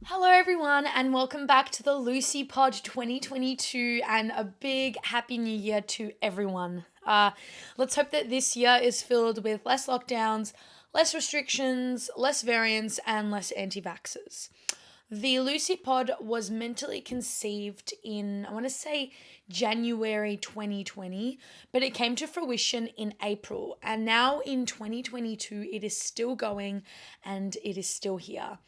Hello, everyone, and welcome back to the Lucy Pod 2022, and a big happy new year to everyone. Let's hope that this year is filled with less lockdowns, less restrictions, less variants, and less anti vaxxers. The Lucy Pod was mentally conceived in, I want to say, January 2020, but it came to fruition in April. And now in 2022, it is still going and it is still here.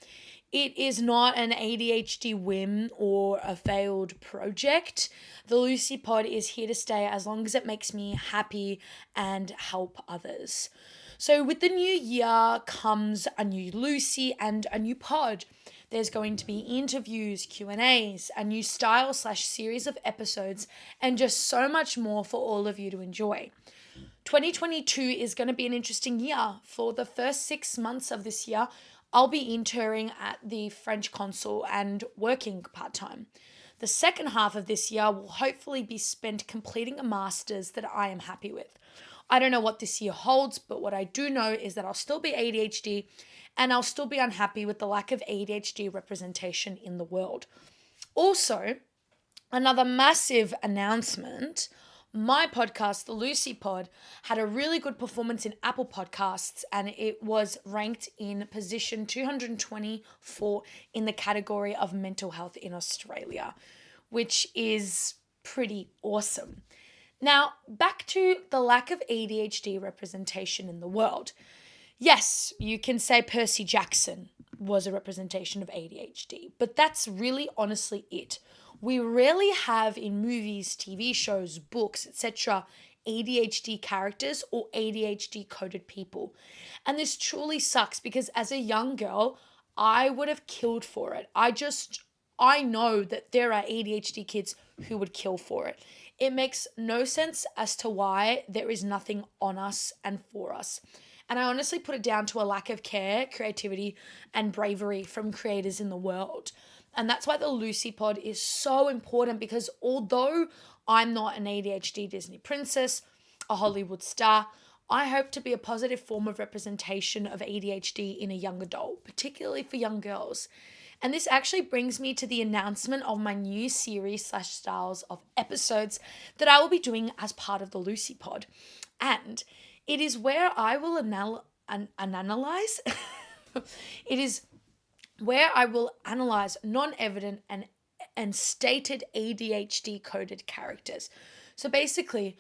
It is not an ADHD whim or a failed project. The Lucy Pod is here to stay as long as it makes me happy and help others. So, with the new year comes a new Lucy and a new pod. There's going to be interviews, Q&As, a new style/series of episodes, and just so much more for all of you to enjoy. 2022 is going to be an interesting year. For the first 6 months of this year, I'll be interning at the French consul and working part-time. The second half of this year will hopefully be spent completing a master's that I am happy with. I don't know what this year holds, but what I do know is that I'll still be ADHD and I'll still be unhappy with the lack of ADHD representation in the world. Also, another massive announcement. My podcast, the Lucy Pod, had a really good performance in Apple Podcasts and it was ranked in position 224 in the category of mental health in Australia, which is pretty awesome. Now, back to the lack of ADHD representation in the world. Yes, you can say Percy Jackson was a representation of ADHD, but that's really honestly it. We rarely have in movies, TV shows, books, etc., ADHD characters or ADHD coded people. And this truly sucks because as a young girl, I would have killed for it. I know that there are ADHD kids who would kill for it. It makes no sense as to why there is nothing on us and for us. And I honestly put it down to a lack of care, creativity, and bravery from creators in the world. And that's why the Lucy Pod is so important because although I'm not an ADHD Disney princess, a Hollywood star, I hope to be a positive form of representation of ADHD in a young adult, particularly for young girls. And this actually brings me to the announcement of my new series/styles of episodes that I will be doing as part of the Lucy Pod. And it is where I will analyze. It is where I will analyze non-evident and stated ADHD coded characters. So basically,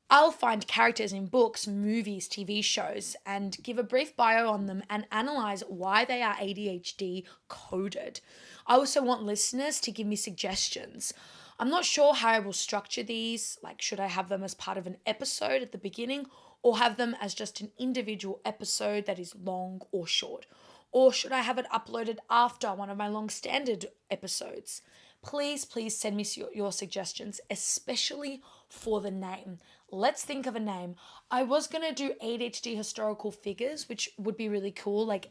I'll find characters in books, movies, TV shows, and give a brief bio on them and analyze why they are ADHD coded. I also want listeners to give me suggestions. I'm not sure how I will structure these, like should I have them as part of an episode at the beginning or have them as just an individual episode that is long or short? Or should I have it uploaded after one of my long standard episodes? Please send me your suggestions, especially for the name. Let's think of a name. I was going to do ADHD historical figures, which would be really cool, like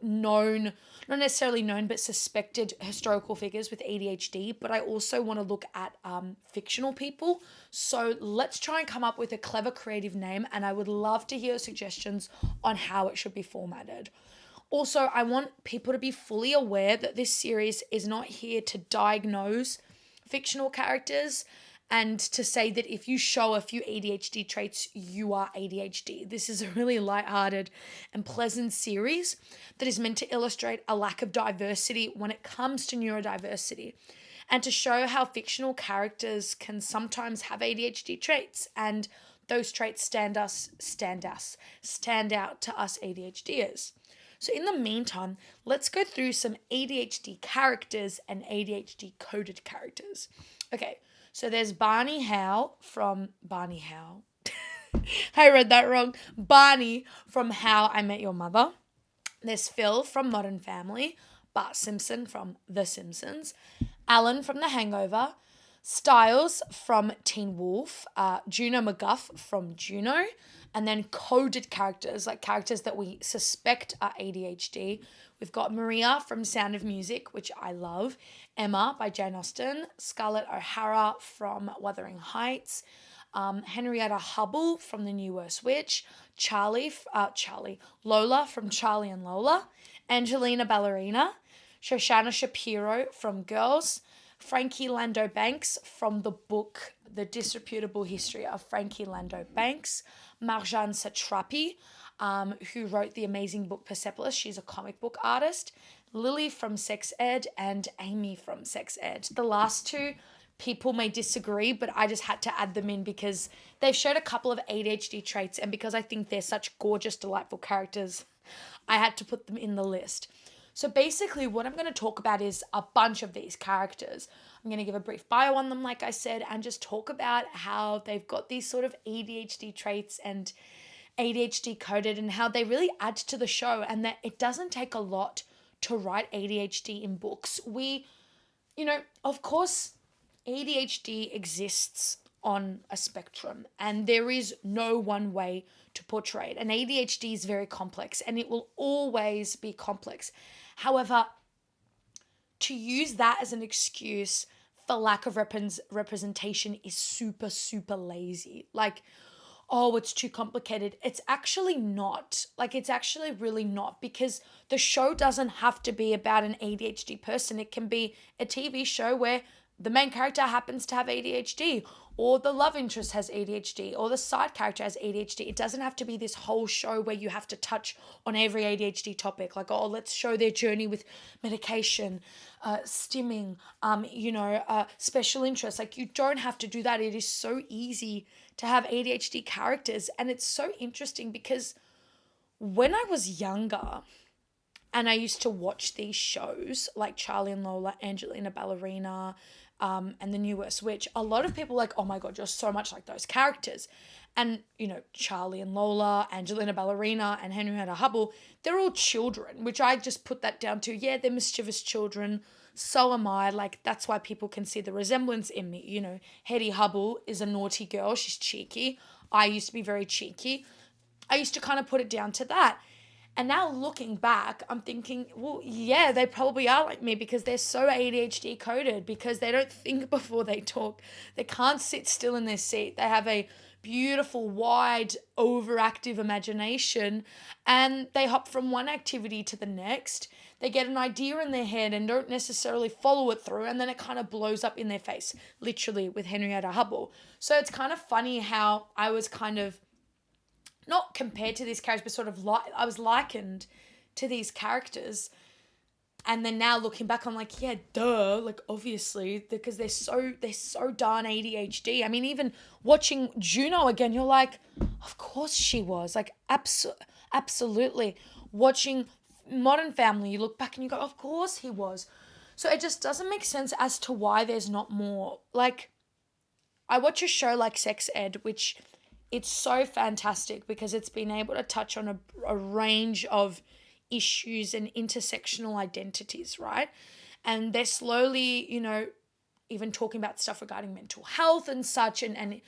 known, not necessarily known, but suspected historical figures with ADHD. But I also want to look at fictional people. So let's try and come up with a clever, creative name. And I would love to hear suggestions on how it should be formatted. Also, I want people to be fully aware that this series is not here to diagnose fictional characters and to say that if you show a few ADHD traits, you are ADHD. This is a really lighthearted and pleasant series that is meant to illustrate a lack of diversity when it comes to neurodiversity and to show how fictional characters can sometimes have ADHD traits and those traits stand out to us ADHDers. So in the meantime, let's go through some ADHD characters and ADHD coded characters. Okay, so there's Barney Howe from Barney Howe. I read that wrong. Barney from How I Met Your Mother. There's Phil from Modern Family. Bart Simpson from The Simpsons. Alan from The Hangover. Styles from Teen Wolf. Juno McGuff from Juno. And then coded characters, like characters that we suspect are ADHD. We've got Maria from Sound of Music, which I love. Emma by Jane Austen. Scarlett O'Hara from Wuthering Heights. Henrietta Hubble from The New Worst Witch. Lola from Charlie and Lola. Angelina Ballerina. Shoshana Shapiro from Girls, Frankie Lando Banks from the book The Disreputable History of Frankie Lando Banks, Marjane Satrapi, who wrote the amazing book Persepolis. She's a comic book artist. Lily from Sex Ed and Amy from Sex Ed. The last two people may disagree, but I just had to add them in because they've showed a couple of ADHD traits, and because I think they're such gorgeous, delightful characters, I had to put them in the list. So basically what I'm going to talk about is a bunch of these characters. I'm going to give a brief bio on them, like I said, and just talk about how they've got these sort of ADHD traits and ADHD coded, and how they really add to the show, and that it doesn't take a lot to write ADHD in books. Of course, ADHD exists on a spectrum, and there is no one way to portray it. And ADHD is very complex, and it will always be complex. However, to use that as an excuse for lack of representation is super, super lazy. Like, oh, it's too complicated. It's actually not. Like, it's actually really not, because the show doesn't have to be about an ADHD person. It can be a TV show where the main character happens to have ADHD, or the love interest has ADHD, or the side character has ADHD. It doesn't have to be this whole show where you have to touch on every ADHD topic. Like, oh, let's show their journey with medication, stimming, special interests. Like, you don't have to do that. It is so easy to have ADHD characters. And it's so interesting because when I was younger and I used to watch these shows like Charlie and Lola, Angelina Ballerina, and The Newest Witch, a lot of people were like, oh my God, you're so much like those characters. And, Charlie and Lola, Angelina Ballerina, and Henrietta Hubble, they're all children, which I just put that down to, yeah, they're mischievous children. So am I. Like, that's why people can see the resemblance in me. Hetty Hubble is a naughty girl. She's cheeky. I used to be very cheeky. I used to kind of put it down to that. And now looking back, I'm thinking, well, yeah, they probably are like me, because they're so ADHD coded, because they don't think before they talk. They can't sit still in their seat. They have a beautiful, wide, overactive imagination, and they hop from one activity to the next. They get an idea in their head and don't necessarily follow it through, and then it kind of blows up in their face, literally, with Henrietta Hubble. So it's kind of funny how I was kind of not compared to these characters, but sort of I was likened to these characters. And then now looking back, I'm like, yeah, duh, like obviously, because they're so darn ADHD. I mean, even watching Juno again, you're like, of course she was. Like, absolutely. Watching Modern Family, you look back and you go, of course he was. So it just doesn't make sense as to why there's not more. Like, I watch a show like Sex Ed, which it's so fantastic because it's been able to touch on a range of issues and intersectional identities, right? And they're slowly, even talking about stuff regarding mental health and such, and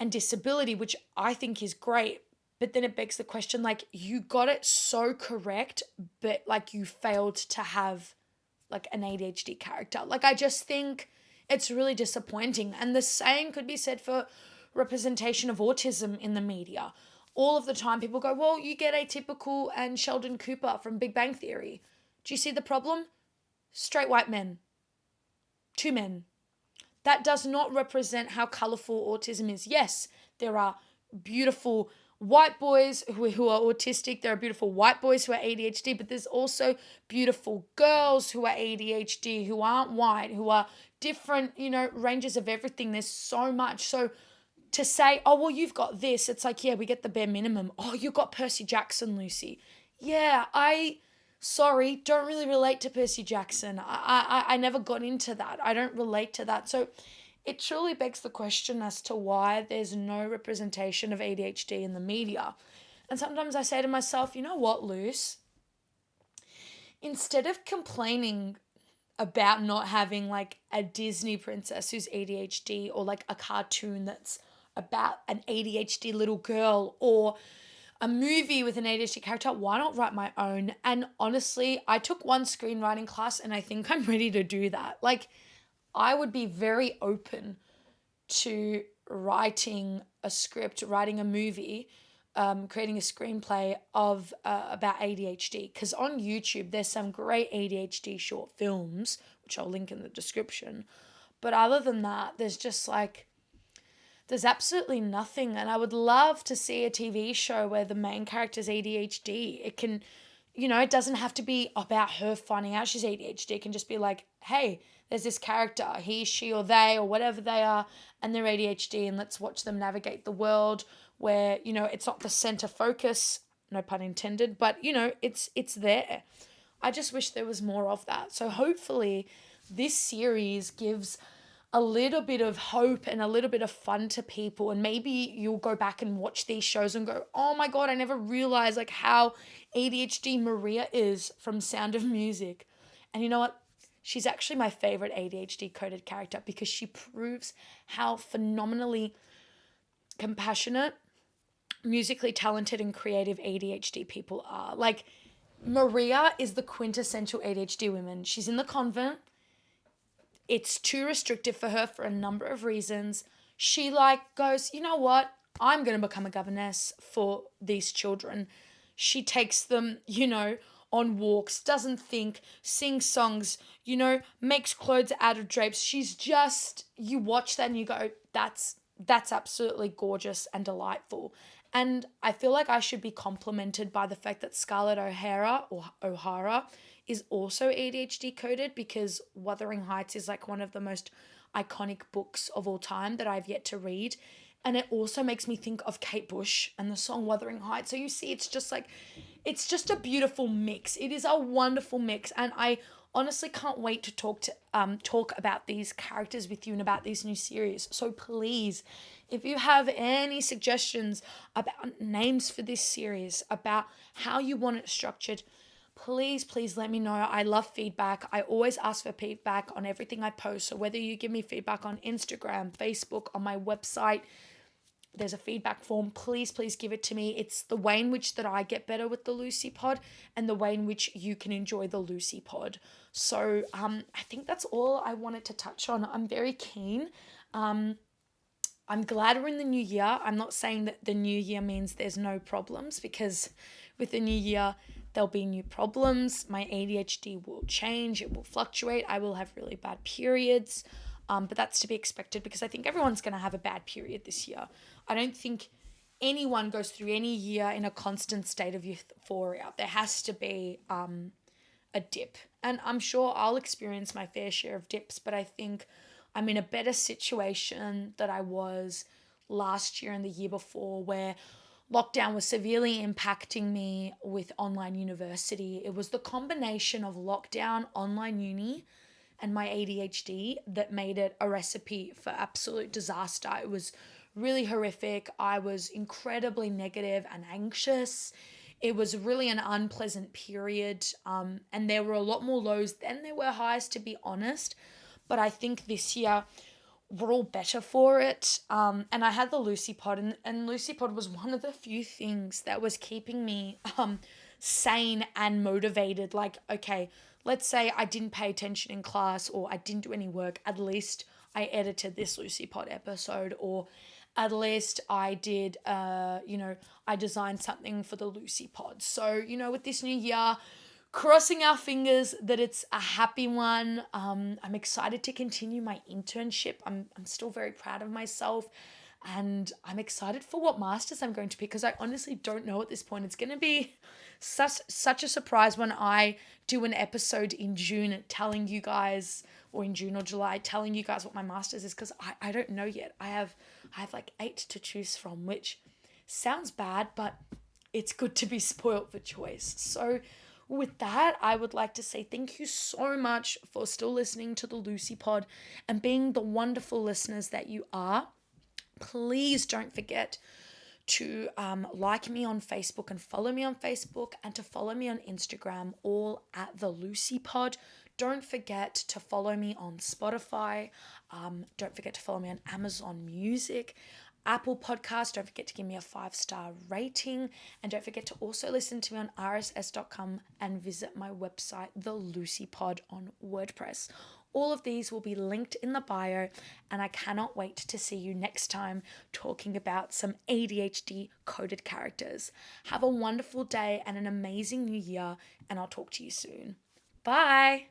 disability, which I think is great. But then it begs the question, like, you got it so correct, but like you failed to have like an ADHD character. Like, I just think it's really disappointing. And the same could be said for representation of autism in the media. All of the time people go, well, you get Atypical and Sheldon Cooper from Big Bang Theory. Do you see the problem? Straight white men. 2 men. That does not represent how colourful autism is. Yes, there are beautiful white boys who are autistic. There are beautiful white boys who are ADHD, but there's also beautiful girls who are ADHD, who aren't white, who are different, ranges of everything. There's so much. So to say, oh, well, you've got this, it's like, yeah, we get the bare minimum. Oh, you got Percy Jackson, Lucy. Yeah, don't really relate to Percy Jackson. I never got into that. I don't relate to that. So it truly begs the question as to why there's no representation of ADHD in the media. And sometimes I say to myself, you know what, Luce? Instead of complaining about not having like a Disney princess who's ADHD, or like a cartoon that's about an ADHD little girl, or a movie with an ADHD character, why not write my own? And honestly, I took one screenwriting class and I think I'm ready to do that. Like, I would be very open to writing a script, writing a movie creating a screenplay of about ADHD, because on YouTube there's some great ADHD short films which I'll link in the description, but other than that there's absolutely nothing. And I would love to see a TV show where the main character's ADHD. It can, it doesn't have to be about her finding out she's ADHD. It can just be like, hey, there's this character, he, she, or they, or whatever they are, and they're ADHD, and let's watch them navigate the world where, it's not the center focus, no pun intended, but, it's there. I just wish there was more of that. So hopefully this series gives a little bit of hope and a little bit of fun to people, and maybe you'll go back and watch these shows and go, oh my God, I never realized like how ADHD Maria is from Sound of Music. And you know what? She's actually my favorite ADHD coded character because she proves how phenomenally compassionate, musically talented, and creative ADHD people are. Like, Maria is the quintessential ADHD woman. She's in the convent. It's too restrictive for her for a number of reasons. She goes, you know what? I'm going to become a governess for these children. She takes them, on walks, doesn't think, sings songs, makes clothes out of drapes. She's just, you watch that and you go, that's absolutely gorgeous and delightful. And I feel like I should be complimented by the fact that Scarlett O'Hara is also ADHD coded, because Wuthering Heights is like one of the most iconic books of all time that I've yet to read. And it also makes me think of Kate Bush and the song Wuthering Heights. So you see, it's just a beautiful mix. It is a wonderful mix. And I honestly can't wait to talk about these characters with you and about these new series. So please, if you have any suggestions about names for this series, about how you want it structured, please let me know. I love feedback. I always ask for feedback on everything I post. So whether you give me feedback on Instagram, Facebook, on my website, there's a feedback form. Please give it to me. It's the way in which that I get better with the Lucy Pod, and the way in which you can enjoy the Lucy Pod. So I think that's all I wanted to touch on. I'm very keen. I'm glad we're in the new year. I'm not saying that the new year means there's no problems, because with the new year, there'll be new problems. My ADHD will change. It will fluctuate. I will have really bad periods. But that's to be expected, because I think everyone's going to have a bad period this year. I don't think anyone goes through any year in a constant state of euphoria. There has to be a dip. And I'm sure I'll experience my fair share of dips, but I think I'm in a better situation than I was last year and the year before, where lockdown was severely impacting me with online university. It was the combination of lockdown, online uni, and my ADHD that made it a recipe for absolute disaster. It was really horrific. I was incredibly negative and anxious. It was really an unpleasant period, and there were a lot more lows than there were highs, to be honest. But I think this year we're all better for it. And I had the Lucy Pod, and Lucy Pod was one of the few things that was keeping me sane and motivated. Like, okay, let's say I didn't pay attention in class, or I didn't do any work. At least I edited this Lucy Pod episode, or at least I did, I designed something for the Lucy Pod. So, with this new year, crossing our fingers that it's a happy one. I'm excited to continue my internship. I'm still very proud of myself, and I'm excited for what masters I'm going to pick, because I honestly don't know at this point. It's going to be such a surprise when I do an episode in June telling you guys, or in June or July, telling you guys what my masters is, because I don't know yet. I have like 8 to choose from, which sounds bad, but it's good to be spoiled for choice. So with that, I would like to say thank you so much for still listening to the Lucy Pod and being the wonderful listeners that you are. Please don't forget to like me on Facebook and follow me on Facebook, and to follow me on Instagram, all at the Lucy Pod. Don't forget to follow me on Spotify. Don't forget to follow me on Amazon Music, Apple Podcast. Don't forget to give me a 5-star rating. And don't forget to also listen to me on rss.com and visit my website, The Lucy Pod, on WordPress. All of these will be linked in the bio, and I cannot wait to see you next time talking about some ADHD coded characters. Have a wonderful day and an amazing new year, and I'll talk to you soon. Bye!